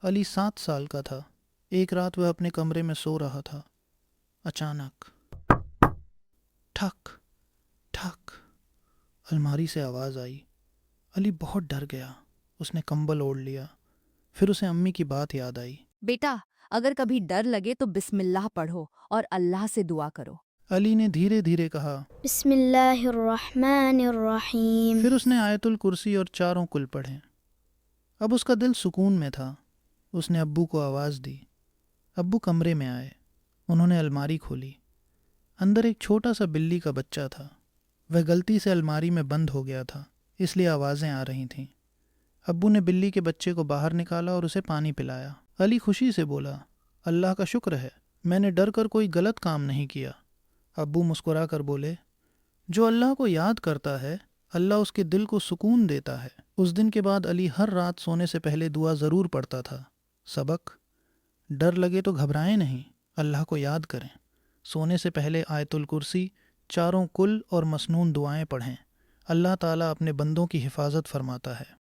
علی 7 سال کا تھا۔ ایک رات وہ اپنے کمرے میں سو رہا تھا۔ اچانک ٹھک ٹھک الماری سے آواز آئی۔ علی بہت ڈر گیا۔ اس نے کمبل اوڑھ لیا۔ پھر اسے امی کی بات یاد آئی۔ بیٹا، اگر کبھی ڈر لگے تو بسم اللہ پڑھو اور اللہ سے دعا کرو۔ علی نے دھیرے دھیرے کہا۔ بسم اللہ الرحمن الرحیم۔ پھر اس نے آیت الکرسی اور 4 کل پڑھے۔ اب اس کا دل سکون میں تھا۔ اس نے ابو کو آواز دی۔ ابو کمرے میں آئے۔ انہوں نے الماری کھولی۔ اندر ایک چھوٹا سا بلی کا بچہ تھا۔ وہ غلطی سے الماری میں بند ہو گیا تھا، اس لیے آوازیں آ رہی تھیں۔ ابو نے بلی کے بچے کو باہر نکالا اور اسے پانی پلایا۔ علی خوشی سے بولا، اللہ کا شکر ہے، میں نے ڈر کر کوئی غلط کام نہیں کیا۔ ابو مسکرا کر بولے، جو اللہ کو یاد کرتا ہے اللہ اس کے دل کو سکون دیتا ہے۔ اس دن کے بعد علی ہر رات سونے سے پہلے دعا ضرور پڑھتا تھا۔ سبق: ڈر لگے تو گھبرائیں نہیں، اللہ کو یاد کریں۔ سونے سے پہلے آیت الکرسی، 4 کل اور مسنون دعائیں پڑھیں۔ اللہ تعالیٰ اپنے بندوں کی حفاظت فرماتا ہے۔